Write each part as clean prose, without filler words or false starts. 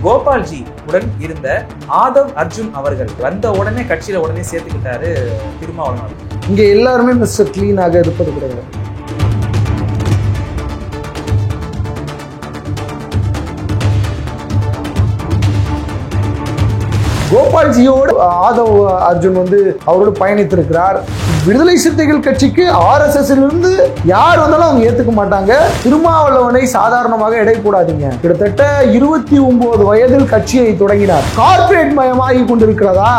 கோபால்ஜி உடன் இருந்த ஆதவ் அர்ஜுன் அவர்கள் வந்த உடனே கட்சியில உடனே சேர்த்துக்கிட்டாரு திருமாவளவன். இங்க எல்லாருமே மிஸ்டர் கிளீனாக இருப்பது கிடையாது. கோபால்ஜியோடு ஆதவ் அர்ஜுன் அவரோடு பயணித்திருக்கிறார். விடுதலை சிறுத்தைகள் கட்சிக்கு RSSலிருந்து யார் வந்தாலும் அவங்க ஏத்துக்க மாட்டாங்க. திருமாவளவனை சாதாரணமாக எடை போடாதீங்க. கிட்டத்தட்ட 29 வயதில் கட்சியை தொடங்கினார். கார்ப்பரேட் மயமாகி கொண்டிருக்கிறதா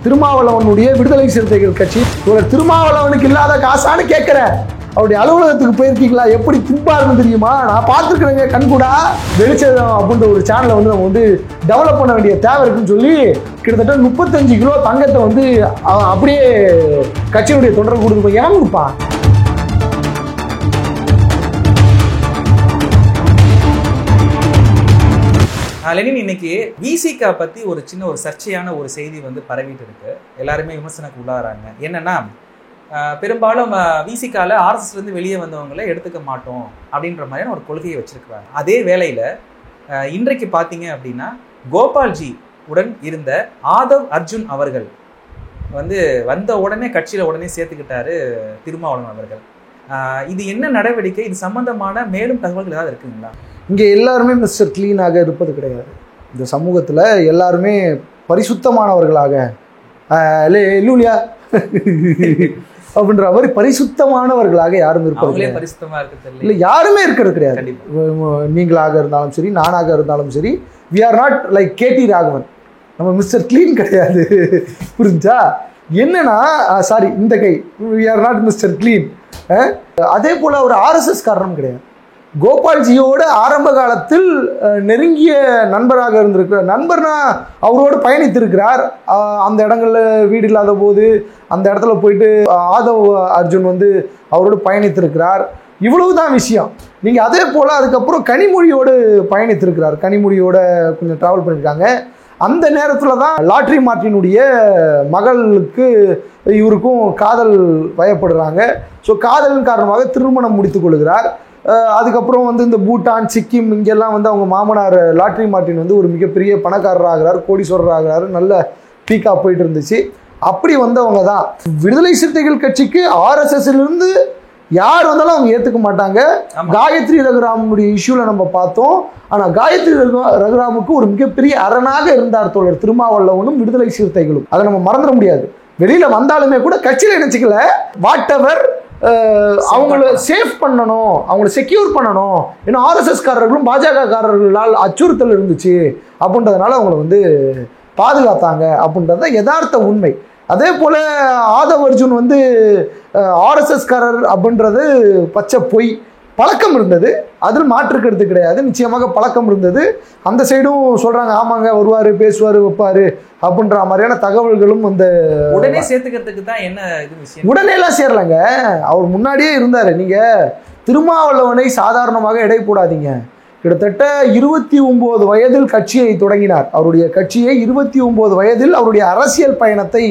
திருமாவளவனுடைய விடுதலை சிறுத்தைகள் கட்சி? திருமாவளவனுக்கு இல்லாத காசான்னு கேட்கிறேன். அவருடைய அலுவலகத்துக்கு போயிருக்கீங்களா? எப்படி திம்பாருன்னு தெரியுமா? நான் பார்த்துருக்கிறேங்க கண்கூடா. வெளிச்சம் அப்படின்ற ஒரு சேனலை நம்ம டெவலப் பண்ண வேண்டிய தேவை இருக்குன்னு சொல்லி கிட்டத்தட்ட 35 கிலோ தங்கத்தை அப்படியே கட்சியினுடைய தொண்டர்கள் கொடுத்து ஏன் கொடுப்பான்? லெனின், இன்னைக்கு விசிகா பத்தி ஒரு சின்ன ஒரு சர்ச்சையான ஒரு செய்தி பரவிட்டு இருக்கு. எல்லாருமே விமர்சனக்கு உள்ளாராங்க. என்னன்னா, பெரும்பாலும் விசிகால RSSலேருந்து வெளியே வந்தவங்களை எடுத்துக்க மாட்டோம் அப்படின்ற மாதிரியான ஒரு கொள்கையை வச்சிருக்கிறாங்க. அதே வேளையில இன்றைக்கு பார்த்தீங்க அப்படின்னா, கோபால்ஜி உடன் இருந்த ஆதவ் அர்ஜுன் அவர்கள் வந்த உடனே கட்சியில உடனே சேர்த்துக்கிட்டாரு திருமாவளவன் அவர்கள். இது என்ன நடவடிக்கை? இது சம்பந்தமான மேலும் தகவல்கள் ஏதாவது இருக்குங்களா? இங்க எல்லாருமே மிஸ்டர் கிளீனாக இருப்பது கிடையாது. இந்த சமூகத்துல எல்லாருமே பரிசுத்தமானவர்களாக லூலியா அப்படின்ற மாதிரி பரிசுத்தமானவர்களாக யாரும் இருப்பது இல்லை. யாருமே இருக்கிறது கிடையாது. நீங்களாக இருந்தாலும் சரி, நானாக இருந்தாலும் சரி, we are not like KT Raghavan. நம்ம மிஸ்டர் கிளீன் கிடையாது. புரிஞ்சா? என்னன்னா, சாரி, இந்த கை we are not mister clean. அதே போல ஒரு RSS காரணம் கிடையாது. கோபால்ஜியோட ஆரம்ப காலத்தில் நெருங்கிய நண்பராக இருந்திருக்கிறார். நண்பர்னா அவரோடு பயணித்திருக்கிறார். அந்த இடங்கள்ல வீடு இல்லாத போது அந்த இடத்துல போயிட்டு ஆதவ் அர்ஜுன் அவரோடு பயணித்திருக்கிறார். இவ்வளவுதான் விஷயம். நீங்க அதே போல அதுக்கப்புறம் கனிமொழியோடு பயணித்திருக்கிறார். கனிமொழியோட கொஞ்சம் டிராவல் பண்ணியிருக்காங்க. அந்த நேரத்தில் தான் லாட்ரி மார்ட்டினுடைய மகளுக்கு இவருக்கும் காதல் வயப்படுறாங்க. ஸோ காதலின் காரணமாக திருமணம் முடித்துக் கொள்கிறார். அதுக்கப்புறம் இந்த பூட்டான், சிக்கிம் இங்கெல்லாம் அவங்க மாமனார் லாட்ரி மார்ட்டின் ஒரு மிகப்பெரிய பணக்காரர் ஆகிறார், கோடீஸ்வரர் ஆகிறாரு. நல்ல பீக்கா போயிட்டு இருந்துச்சு. அப்படி வந்தவங்க தான் விடுதலை சிறுத்தைகள் கட்சிக்கு. RSSலிருந்து யார் வந்தாலும் அவங்க ஏற்றுக்க மாட்டாங்க. காயத்ரி ரகுராமுடைய இஷ்யூல நம்ம பார்த்தோம். ஆனால் காயத்ரி ரகுராமுக்கு ஒரு மிகப்பெரிய அரணாக இருந்தார் தோழர் திருமாவளவனும் விடுதலை சிறுத்தைகளும். அதை நம்ம மறந்துட முடியாது. வெளியில வந்தாலுமே கூட கட்சியில் நினைச்சுக்கல. வாட் எவர் அவங்கள சேஃப் பண்ணணும், அவங்களை செக்யூர் பண்ணணும். ஏன்னா RSS காரர்களும் பாஜக காரர்களால் அச்சுறுத்தல் இருந்துச்சு அப்படின்றதுனால அவங்கள பாதுகாத்தாங்க அப்படின்றது யதார்த்த உண்மை. அதே போல ஆதவ் அர்ஜுன் RSS காரர் அப்படின்றது பச்சை பொய். பழக்கம் இருந்தது, அதில் மாற்றுக்கிறது கிடையாது. நிச்சயமாக பழக்கம் இருந்தது. அந்த சைடும் சொல்றாங்க, ஆமாங்க வருவாரு, பேசுவாரு, வைப்பாரு அப்படின்ற மாதிரியான தகவல்களும் உடனே சேர்த்துக்கிறதுக்கு தான் என்ன இது விஷயம்? உடனே எல்லாம் சேரலங்க. அவர் முன்னாடியே இருந்தாரு. நீங்க திருமாவளவனை சாதாரணமாக எடை போடாதீங்க. கிட்டத்தட்ட 29 வயதில் கட்சியை தொடங்கினார். அவருடைய கட்சியை 29 வயதில் அவருடைய அரசியல் பயணத்தை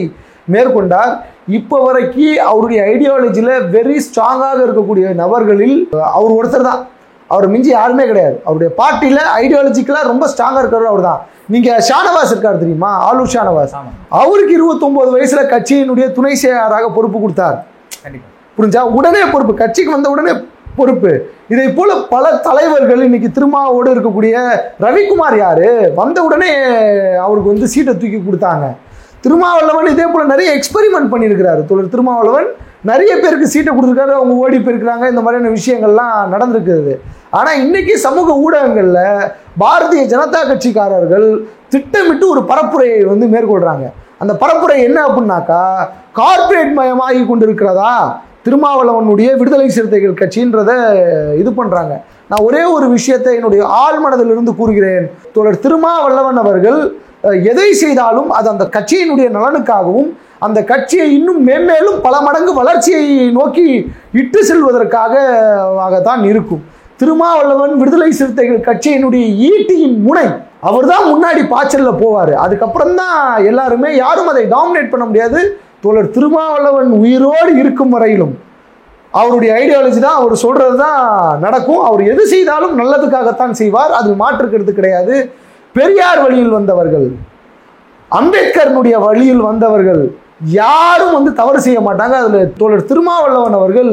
மேற்கொண்டார். இப்போ வரைக்கும் அவருடைய ஐடியாலஜியில் வெரி ஸ்ட்ராங்காக இருக்கக்கூடிய நபர்களில் அவர் ஒருத்தர் தான். அவர் மிஞ்சி யாருமே கிடையாது. அவருடைய பார்ட்டியில் ஐடியாலஜிக்கலாக ரொம்ப ஸ்ட்ராங்காக இருக்கிறவர் அவர் தான். நீங்கள் ஷானவாஸ் இருக்கார் தெரியுமா? ஆலூர் ஷானவாஸ். அவருக்கு 29 வயசுல கட்சியினுடைய துணை செயலாளராக பொறுப்பு கொடுத்தார். புரிஞ்சா? உடனே பொறுப்பு, கட்சிக்கு வந்த உடனே பொறுப்பு. இதை போல பல தலைவர்கள் இன்னைக்கு திருமாவோடு இருக்கக்கூடிய ரவிக்குமார் யாரு வந்த உடனே அவருக்கு சீட்டை தூக்கி கொடுத்தாங்க. திருமாவளவன் இதே போல நிறைய எக்ஸ்பெரிமெண்ட் பண்ணியிருக்கிறாரு. திருமாவளவன் நிறைய பேருக்கு சீட்டை கொடுத்துருக்காரு, அவங்க ஓடி போயிருக்கிறாங்க. இந்த மாதிரியான விஷயங்கள்லாம் நடந்திருக்குது. ஆனால் இன்னைக்கு சமூக ஊடகங்களில் பாரதிய ஜனதா கட்சிக்காரர்கள் திட்டமிட்டு ஒரு பரப்புரையை மேற்கொள்றாங்க. அந்த பரப்புரை என்ன அப்படின்னாக்கா, கார்ப்பரேட் மயமாகி கொண்டிருக்கிறதா திருமாவளவனுடைய விடுதலை சிறுத்தைகள் கட்சின்றத இது பண்றாங்க. நான் ஒரே ஒரு விஷயத்தை என்னுடைய ஆழ் மனதிலிருந்து கூறுகிறேன். தோழர் திருமாவளவன் அவர்கள் எதை செய்தாலும் அது அந்த கட்சியினுடைய நலனுக்காகவும் அந்த கட்சியை இன்னும் மேன்மேலும் பல மடங்கு வளர்ச்சியை நோக்கி இட்டு செல்வதற்காகத்தான் இருக்கும். திருமாவளவன் விடுதலை சிறுத்தைகள் கட்சியினுடைய ஈட்டியின் முனை. அவர் தான் முன்னாடி பாய்ச்சல்ல போவார். அதுக்கப்புறம் தான் எல்லாருமே, யாரும் அதை டாமினேட் பண்ண முடியாது. தோழர் திருமாவளவன் உயிரோடு இருக்கும் வரையிலும் அவருடைய ஐடியாலஜி தான், அவர் சொல்றது தான் நடக்கும். அவர் எது செய்தாலும் நல்லதுக்காகத்தான் செய்வார். அது மாற்றுக்கிறது கிடையாது. பெரியார் வழியில் வந்தவர்கள், அம்பேத்கருடைய வழியில் வந்தவர்கள் யாரும் வந்து தவறு செய்ய மாட்டாங்க. அதில் தோழர் திருமாவளவன் அவர்கள்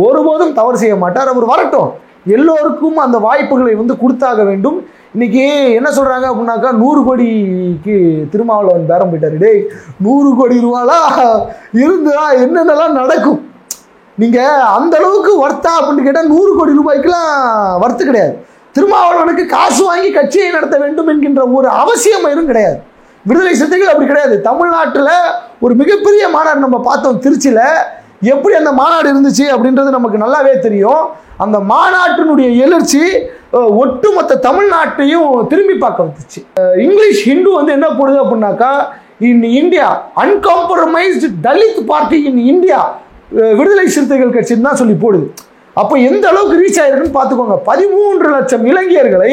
ஒருபோதும் தவறு செய்ய மாட்டார். அவர் வரட்டும், எல்லோருக்கும் அந்த வாய்ப்புகளை வந்து கொடுத்தாக வேண்டும். இன்னைக்கு என்ன சொல்றாங்க அப்படின்னாக்கா 100 கோடிக்கு திருமாவளவன் பேரம் போயிட்டாரு. டேய் 100 கோடி ரூபாலாம் இருந்தா என்னென்னலாம் நடக்கும்? நீங்க அந்த அளவுக்கு வர்த்தா அப்படின்னு கேட்டால் 100 கோடி ரூபாய்க்குலாம் வர்த்து கிடையாது. திருமாவளவனுக்கு காசு வாங்கி கட்சியை நடத்த வேண்டும் என்கின்ற ஒரு அவசியம் எதுவும் கிடையாது. விடுதலை சிறுத்தைகள் அப்படி கிடையாது. தமிழ்நாட்டில் ஒரு மிகப்பெரிய மாநாடு நம்ம பார்த்தோம் திருச்சியில். எப்படி அந்த மாநாடு இருந்துச்சு அப்படின்றது நமக்கு நல்லாவே தெரியும். அந்த மாநாட்டினுடைய எழுச்சி ஒட்டுமொத்த தமிழ்நாட்டையும் திரும்பி பார்க்க வந்துச்சு. இங்கிலீஷ் ஹிந்து வந்து என்ன போடுது அப்படின்னாக்கா, in India uncompromised Dalit party in India Viduthalai Chiruthaigal கட்சின்னு தான் சொல்லி போடுது. அப்போ எந்த அளவுக்கு ரீச் ஆயிருக்குன்னு பார்த்துக்கோங்க. 13 லட்சம் இளைஞர்களை,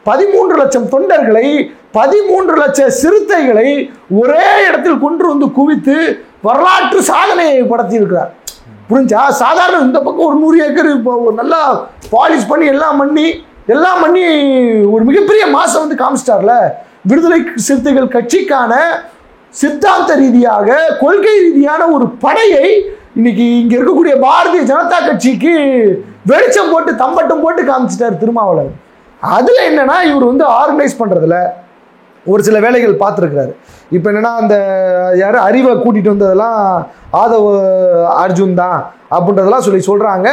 13 லட்சம் தொண்டர்களை, 13 லட்சம் சிறுத்தைகளை ஒரே இடத்தில் கொண்டு வந்து குவித்து வரலாற்று சாதனையை படுத்தி இருக்கிறார். புரிஞ்சா? சாதாரண இந்த பக்கம் ஒரு 100 ஏக்கர் இப்போ நல்லா பாலிஷ் பண்ணி எல்லாம் பண்ணி ஒரு மிகப்பெரிய மாசம் வந்து காமிச்சிட்டார்ல. விடுதலை சிறுத்தைகள் கட்சிக்கான சித்தாந்த ரீதியாக, கொள்கை ரீதியான ஒரு படையை இன்னைக்கு இங்க இருக்கக்கூடிய பாரதிய ஜனதா கட்சிக்கு வெளிச்சம் போட்டு தம்பட்டம் போட்டு காமிச்சிட்டார் திருமாவளவன். அதுல என்னன்னா, இவர் வந்து ஆர்கனைஸ் பண்றதுல ஒரு சில வேலைகள் பார்த்துருக்கிறாரு. இப்போ என்னன்னா, அந்த யார் அறிவை கூட்டிகிட்டு வந்ததெல்லாம் ஆதவ் அர்ஜுன் தான் அப்படின்றதெல்லாம் சொல்கிறாங்க.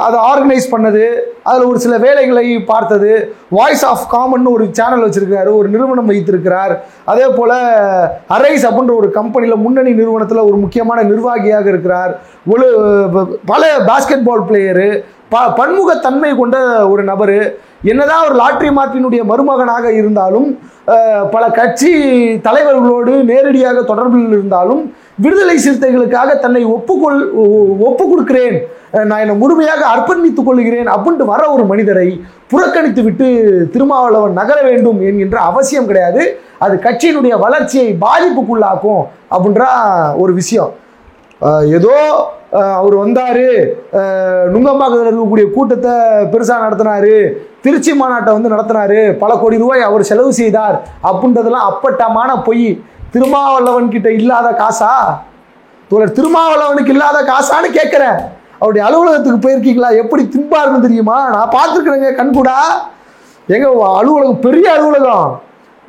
அதை ஆர்கனைஸ் பண்ணது, அதில் ஒரு சில வேலைகளை பார்த்தது. வாய்ஸ் ஆஃப் காமன் ஒரு சேனல் வச்சுருக்கிறாரு, ஒரு நிறுவனம் வைத்திருக்கிறார். அதே போல் அரைஸ் அப்படின்ற ஒரு கம்பெனியில் முன்னணி நிறுவனத்தில் ஒரு முக்கியமான நிர்வாகியாக இருக்கிறார். பல பாஸ்கெட் பால் பிளேயரு, பன்முகத்தன்மை கொண்ட ஒரு நபர். என்னதான் ஒரு லாட்ரி மார்ட்டினுடைய மருமகனாக இருந்தாலும், பல கட்சி தலைவர்களோடு நேரடியாக தொடர்பில் இருந்தாலும், விடுதலை சிறுத்தைகளுக்காக தன்னை ஒப்பு கொடுக்கிறேன், நான் என்னை முழுமையாக அர்ப்பணித்துக் கொள்கிறேன் அப்படின்ட்டு வர ஒரு மனிதரை புறக்கணித்து விட்டு திருமாவளவன் நகர வேண்டும் என்கின்ற அவசியம் கிடையாது. அது கட்சியினுடைய வளர்ச்சியை பாதிப்புக்குள்ளாக்கும் அப்படின்ற ஒரு விஷயம். ஏதோ அவர் வந்தார், நுங்கம்பாக்கத்தில் இருக்கக்கூடிய கூட்டத்தை பெருசாக நடத்தினார், திருச்சி மாநாட்டை வந்து நடத்தினார், பல கோடி ரூபாய் அவர் செலவு செய்தார் அப்படின்றதெல்லாம் அப்பட்டமான பொய். திருமாவளவன் கிட்ட இல்லாத காசா? தோழர் திருமாவளவனுக்கு இல்லாத காசான்னு கேட்குறேன். அவருடைய அலுவலகத்துக்கு போயிருக்கீங்களா? எப்படி திம்பாருன்னு தெரியுமா? நான் பார்த்துருக்குறேங்க கண்கூடா. எங்க அலுவலகம் பெரிய அலுவலகம்,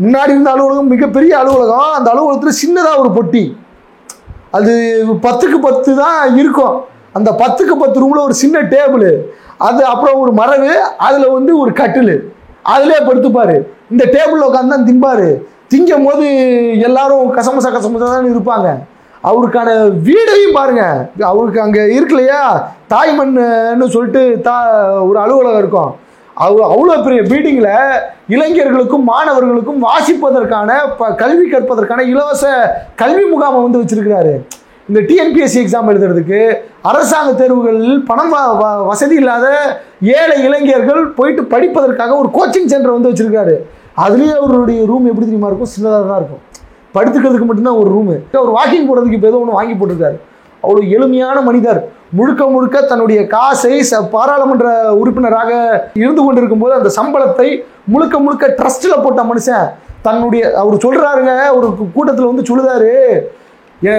முன்னாடி இருந்த அலுவலகம் மிகப்பெரிய அலுவலகம். அந்த அலுவலகத்தில் சின்னதாக ஒரு பொட்டி, அது 10க்கு 10 தான் இருக்கும். அந்த 10க்கு 10 ரூமில் ஒரு சின்ன டேபிள், அது அப்புறம் ஒரு மரவு, அதில் வந்து ஒரு கட்டில், அதிலே படுத்துப்பார். இந்த டேபிளில் உட்காந்து தான் திம்பார். திங்கும் போது எல்லாரும் கசமசா தான் இருப்பாங்க. அவருக்கான வீடையும் பாருங்க, அவருக்கு அங்கே இருக்கு இல்லையா தாய்மன்னு சொல்லிட்டு ஒரு அலுவலகம் இருக்கும். அவ்வளோ பெரிய பில்டிங்கில் இளைஞர்களுக்கும் மாணவர்களுக்கும் வாசிப்பதற்கான கல்வி கற்பதற்கான இலவச கல்வி முகாமை வந்து வச்சிருக்கிறாரு. இந்த டிஎன்பிஎஸ்சி எக்ஸாம் எழுதுறதுக்கு அரசாங்க தேர்வுகளில் பணம் வசதி இல்லாத ஏழை இளைஞர்கள் போயிட்டு படிப்பதற்காக ஒரு கோச்சிங் சென்டர் வந்து வச்சிருக்காரு. அதுலேயே அவருடைய ரூம் எப்படி தெரியுமா இருக்கும்? சின்னதாக தான் இருக்கும். படுத்துக்கிறதுக்கு மட்டும்தான் ஒரு ரூமு. அவர் வாக்கிங் போடுறதுக்கு இப்போ ஏதோ ஒன்று வாங்கி போட்டிருக்காரு. அவ்வளோ எளிமையான மனிதர். முழுக்க முழுக்க தன்னுடைய காசை பாராளுமன்ற உறுப்பினராக இருந்து கொண்டிருக்கும் போது அந்த சம்பளத்தை முழுக்க முழுக்க ட்ரஸ்ட்டில் போட்ட மனுஷன். தன்னுடைய அவர் சொல்கிறாருங்க, ஒரு கூட்டத்தில் வந்து சொல்லுதாரு,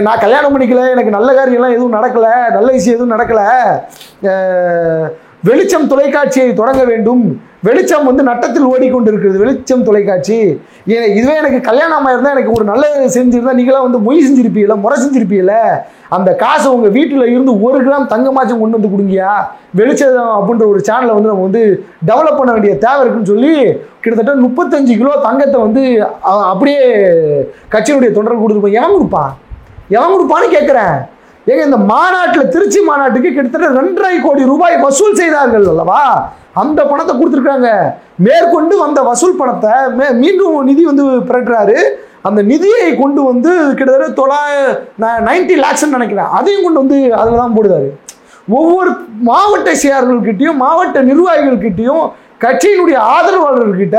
நான் கல்யாணம் பண்ணிக்கல, எனக்கு நல்ல காரியம்லாம் எதுவும் நடக்கலை, நல்ல விஷயம் எதுவும் நடக்கலை, வெளிச்சம் தொலைக்காட்சியை தொடங்க வேண்டும், வெளிச்சம் வந்து நட்டத்தில் ஓடிக்கொண்டிருக்கிறது, வெளிச்சம் தொலைக்காட்சி, இதுவே எனக்கு கல்யாணம் இருந்தால் எனக்கு ஒரு நல்ல செஞ்சிருந்தா நீங்களாம் வந்து மொய் செஞ்சிருப்பீங்கள, முறை செஞ்சிருப்பீங்கள, அந்த காசை உங்கள் வீட்டில் இருந்து 1 கிராம் தங்கமாச்சும் கொண்டு வந்து கொடுங்கயா, வெளிச்சம் அப்படின்ற ஒரு சேனலை வந்து நம்ம வந்து டெவலப் பண்ண வேண்டிய தேவை இருக்குன்னு சொல்லி கிட்டத்தட்ட 35 கிலோ தங்கத்தை வந்து அப்படியே கட்சியினுடைய தொண்டர்கள் கொடுத்துருப்போம். எவன் கொடுப்பான்னு கேட்குறேன். ஏங்க இந்த மாநாட்டில், திருச்சி மாநாட்டுக்கு கிட்டத்தட்ட 2.5 கோடி ரூபாய் வசூல் செய்தார்கள் அல்லவா? அந்த பணத்தை கொடுத்துருக்காங்க. மேற்கொண்டு வந்த வசூல் பணத்தை மீண்டும் நிதி வந்து பிறக்கிறாரு. அந்த நிதியை கொண்டு வந்து கிட்டத்தட்ட 90 lakhs நினைக்கிறேன், அதையும் கொண்டு வந்து அதில் தான் போடுதாரு. ஒவ்வொரு மாவட்ட செயலாளர்கள்கிட்டையும் மாவட்ட நிர்வாகிகள்கிட்டையும் கட்சியினுடைய ஆதரவாளர்கிட்ட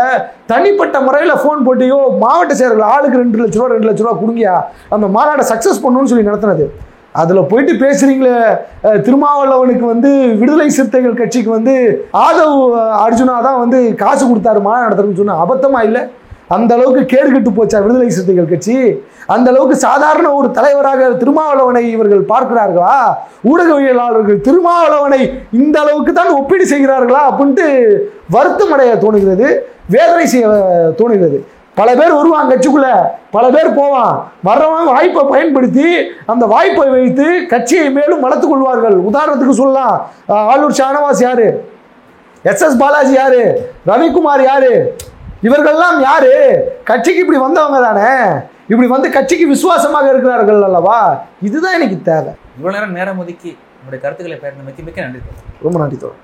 தனிப்பட்ட முறையில் ஃபோன் போட்டியோ, மாவட்ட செயலாளர்கள் ஆளுக்கு 2 லட்ச ரூபா 2 லட்ச ரூபா கொடுங்கயா, அந்த மாநாட்டை சக்ஸஸ் பண்ணணும்னு சொல்லி நடத்தினது. அதில் போயிட்டு பேசுறீங்களே திருமாவளவனுக்கு வந்து விடுதலை சிறுத்தைகள் கட்சிக்கு வந்து ஆதவ் அர்ஜுனா தான் வந்து காசு கொடுத்தாரு மாநாடு நடத்துறதுன்னு சொன்ன அபத்தமா இல்லை? அந்த அளவுக்கு கேடு கெட்டு போச்சா விடுதலை சிறுத்தைகள் கட்சி? அந்த அளவுக்கு சாதாரண ஒரு தலைவராக திருமாவளவனை இவர்கள் பார்க்கிறார்களா? ஊடகவியலாளர்கள் திருமாவளவனை இந்த அளவுக்கு தான் ஒப்பீடு செய்கிறார்களா அப்படின்ட்டு வருத்தம் அடைய தோணுகிறது, வேதனை செய்ய தோணுகிறது. பல பேர் வருவாங்க கட்சிக்குள்ள, பல பேர் போவான், வர்றவங்க வாய்ப்பை பயன்படுத்தி அந்த வாய்ப்பை வைத்து கட்சியை மேலும் வளர்த்துக் கொள்வார்கள். உதாரணத்துக்கு சொல்லலாம், ஆலூர் ஷானவாஸ் யாரு, SS பாலாஜி யாரு, ரவிக்குமார் யாரு, இவர்கள்லாம் யாரு? கட்சிக்கு இப்படி வந்தவங்க தானே, இப்படி வந்து கட்சிக்கு விசுவாசமாக இருக்கிறார்கள் அல்லவா? இதுதான் எனக்கு தேவை. இவ்வளவு நேரம் ஒதுக்கி உங்களுடைய கருத்துக்களை பேர் மிக்க நன்றி. ரொம்ப நன்றி தோழர்.